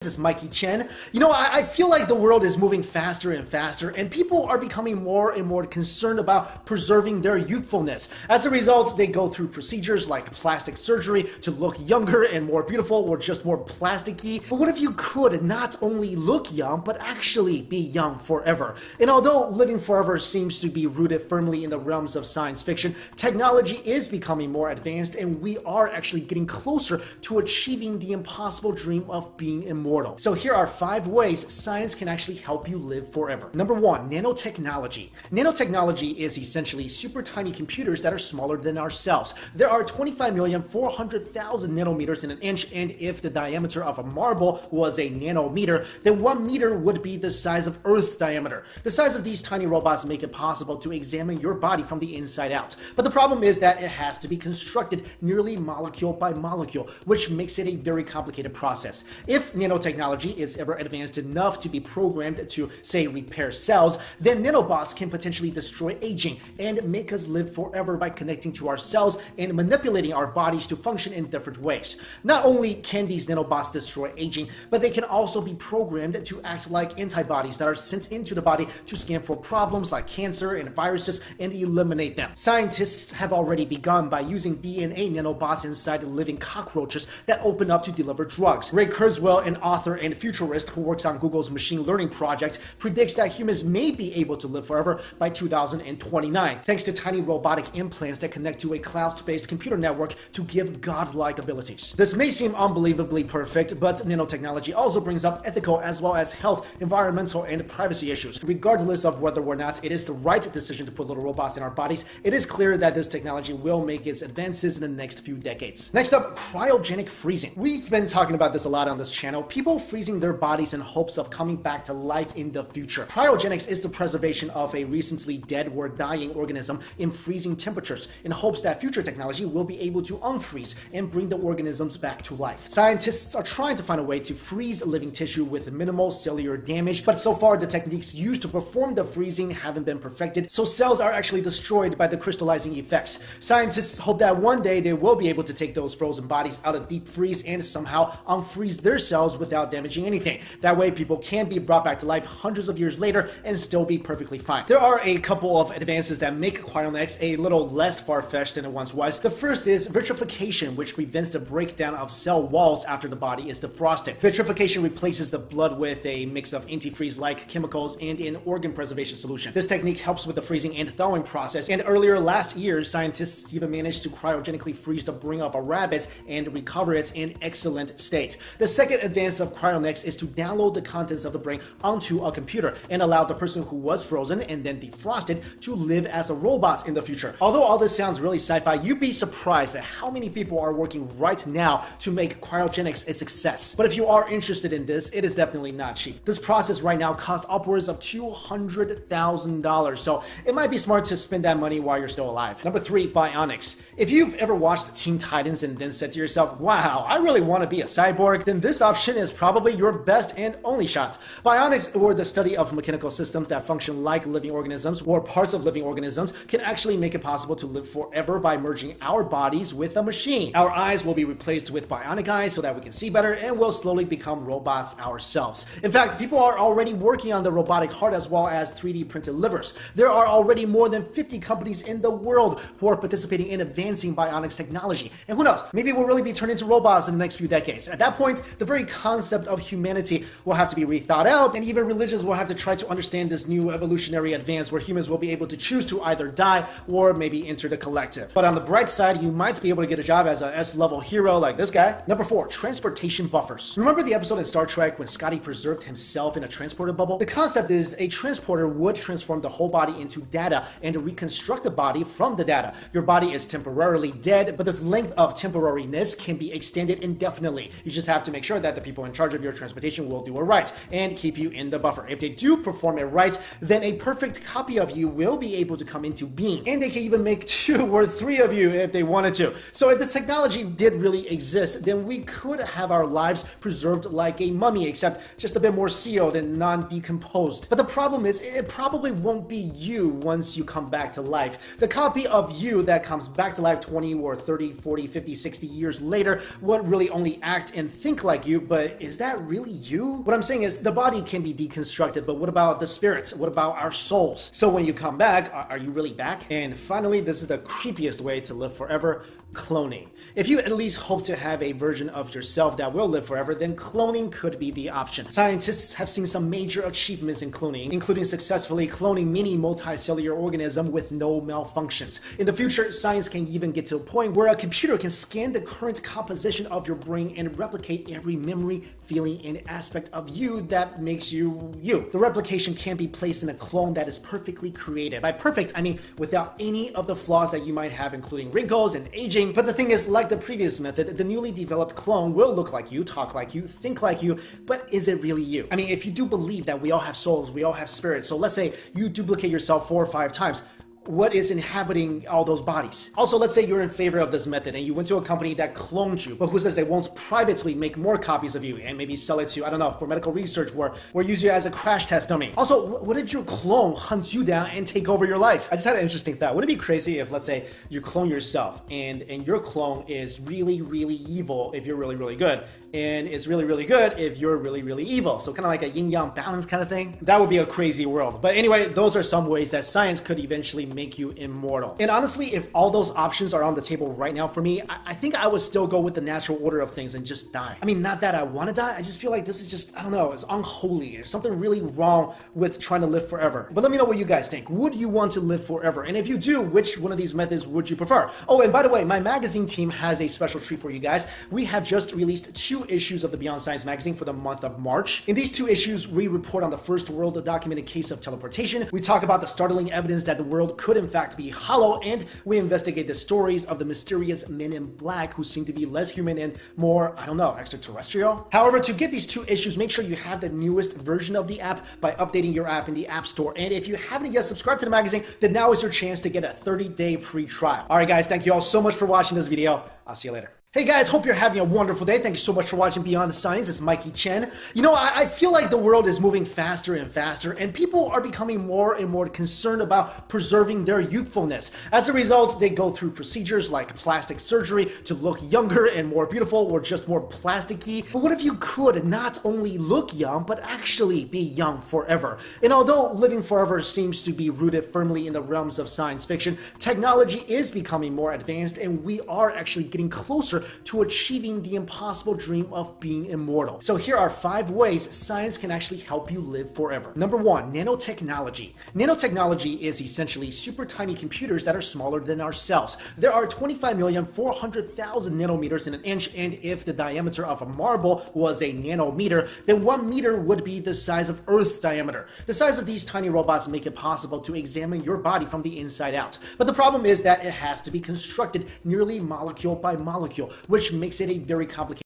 This is Mikey Chen. I feel like the world is moving faster and faster, and people are becoming more and more concerned about preserving their youthfulness. As a result, they go through procedures like plastic surgery to look younger and more beautiful, or just more plasticky. But what if you could not only look young, but actually be young forever? And although living forever seems to be rooted firmly in the realms of science fiction, technology is becoming more advanced, and we are actually getting closer to achieving the impossible dream of being immortal. So here are 5 ways science can actually help you live forever. Number 1, nanotechnology. Nanotechnology is essentially super tiny computers that are smaller than our cells. There are 25,400,000 nanometers in an inch, and if the diameter of a marble was a nanometer, then 1 meter would be the size of Earth's diameter. The size of these tiny robots make it possible to examine your body from the inside out. But the problem is that it has to be constructed nearly molecule by molecule, which makes it a very complicated process. If nanotechnology is ever advanced enough to be programmed to, say, repair cells, then nanobots can potentially destroy aging and make us live forever by connecting to our cells and manipulating our bodies to function in different ways. Not only can these nanobots destroy aging, but they can also be programmed to act like antibodies that are sent into the body to scan for problems like cancer and viruses and eliminate them. Scientists have already begun by using DNA nanobots inside living cockroaches that open up to deliver drugs. Ray Kurzweil, an author and futurist who works on Google's machine learning project, predicts that humans may be able to live forever by 2029, thanks to tiny robotic implants that connect to a cloud-based computer network to give godlike abilities. This may seem unbelievably perfect, but nanotechnology also brings up ethical as well as health, environmental, and privacy issues. Regardless of whether or not it is the right decision to put little robots in our bodies, it is clear that this technology will make its advances in the next few decades. Next up, cryogenic freezing. We've been talking about this a lot on this channel. People freezing their bodies in hopes of coming back to life in the future. Cryogenics is the preservation of a recently dead or dying organism in freezing temperatures in hopes that future technology will be able to unfreeze and bring the organisms back to life. Scientists are trying to find a way to freeze living tissue with minimal cellular damage, but so far the techniques used to perform the freezing haven't been perfected, so cells are actually destroyed by the crystallizing effects. Scientists hope that one day they will be able to take those frozen bodies out of deep freeze and somehow unfreeze their cells without damaging anything. That way people can be brought back to life hundreds of years later and still be perfectly fine. There are a couple of advances that make cryonics a little less far-fetched than it once was. The first is vitrification, which prevents the breakdown of cell walls after the body is defrosted. Vitrification replaces the blood with a mix of antifreeze-like chemicals and an organ preservation solution. This technique helps with the freezing and thawing process, and earlier last year, scientists even managed to cryogenically freeze the brain of a rabbit and recover it in excellent state. The second advance of cryonics is to download the contents of the brain onto a computer and allow the person who was frozen and then defrosted to live as a robot in the future. Although all this sounds really sci-fi, you'd be surprised at how many people are working right now to make cryogenics a success. But if you are interested in this, it is definitely not cheap. This process right now costs upwards of $200,000, so it might be smart to spend that money while you're still alive. Number 3, bionics. If you've ever watched Teen Titans and then said to yourself, wow, I really want to be a cyborg, then this option is probably your best and only shot. Bionics, or the study of mechanical systems that function like living organisms or parts of living organisms, can actually make it possible to live forever by merging our bodies with a machine. Our eyes will be replaced with bionic eyes so that we can see better, and will slowly become robots ourselves. In fact, people are already working on the robotic heart as well as 3D printed livers. There are already more than 50 companies in the world who are participating in advancing bionics technology. And who knows, maybe we'll really be turned into robots in the next few decades. At that point, the very concept of humanity will have to be rethought out, and even religions will have to try to understand this new evolutionary advance where humans will be able to choose to either die or maybe enter the collective. But on the bright side, you might be able to get a job as a S-level hero like this guy. Number 4, transportation buffers. Remember the episode in Star Trek when Scotty preserved himself in a transporter bubble? The concept is a transporter would transform the whole body into data and reconstruct the body from the data. Your body is temporarily dead, but this length of temporariness can be extended indefinitely. You just have to make sure that the people in charge of your transportation will do it right and keep you in the buffer. If they do perform it right, then a perfect copy of you will be able to come into being, and they can even make 2 or 3 of you if they wanted to. So if this technology did really exist, then we could have our lives preserved like a mummy, except just a bit more sealed and non-decomposed. But the problem is, it probably won't be you once you come back to life. The copy of you that comes back to life 20 or 30, 40, 50, 60 years later won't really only act and think like you, but but is that really you? What I'm saying is the body can be deconstructed, but what about the spirits? What about our souls? So when you come back, are you really back? And finally, this is the creepiest way to live forever: cloning. If you at least hope to have a version of yourself that will live forever, then cloning could be the option. Scientists have seen some major achievements in cloning, including successfully cloning many multicellular organisms with no malfunctions. In the future, science can even get to a point where a computer can scan the current composition of your brain and replicate every memory, feeling, and aspect of you that makes you you. The replication can be placed in a clone that is perfectly created. By perfect, I mean without any of the flaws that you might have, including wrinkles and aging. But the thing is, like the previous method, the newly developed clone will look like you, talk like you, think like you, but is it really you? I mean, if you do believe that we all have souls, we all have spirits, so let's say you duplicate yourself 4 or 5 times, what is inhabiting all those bodies? Also, let's say you're in favor of this method and you went to a company that cloned you, but who says they won't privately make more copies of you and maybe sell it to, I don't know, for medical research or use you as a crash test dummy. Also, what if your clone hunts you down and take over your life? I just had an interesting thought. Wouldn't it be crazy if, let's say, you clone yourself and your clone is really, really evil if you're really, really good, and it's really, really good if you're really, really evil? So kind of like a yin-yang balance kind of thing. That would be a crazy world. But anyway, those are some ways that science could eventually make you immortal. And honestly, if all those options are on the table right now for me, I think I would still go with the natural order of things and just die. I mean, not that I want to die, I just feel like this is just, I don't know, it's unholy. There's something really wrong with trying to live forever. But let me know what you guys think. Would you want to live forever? And if you do, which one of these methods would you prefer? Oh, and by the way, my magazine team has a special treat for you guys. We have just released 2 issues of the Beyond Science magazine for the month of March. In these 2 issues, we report on the first world documented case of teleportation. We talk about the startling evidence that the world could in fact be hollow, and we investigate the stories of the mysterious men in black who seem to be less human and more, I don't know, extraterrestrial. However, to get these 2 issues, make sure you have the newest version of the app by updating your app in the App Store. And if you haven't yet subscribed to the magazine, then now is your chance to get a 30-day free trial. All right, guys, thank you all so much for watching this video. I'll see you later. Hey guys, hope you're having a wonderful day. Thank you so much for watching Beyond the Science. It's Mikey Chen. You know, I feel like the world is moving faster and faster, and people are becoming more and more concerned about preserving their youthfulness. As a result, they go through procedures like plastic surgery to look younger and more beautiful, or just more plasticky. But what if you could not only look young, but actually be young forever? And although living forever seems to be rooted firmly in the realms of science fiction, technology is becoming more advanced, and we are actually getting closer to achieving the impossible dream of being immortal. So here are 5 ways science can actually help you live forever. Number 1, nanotechnology. Nanotechnology is essentially super tiny computers that are smaller than our cells. There are 25,400,000 nanometers in an inch, and if the diameter of a marble was a nanometer, then 1 meter would be the size of Earth's diameter. The size of these tiny robots make it possible to examine your body from the inside out. But the problem is that it has to be constructed nearly molecule by molecule, which makes it a very complicated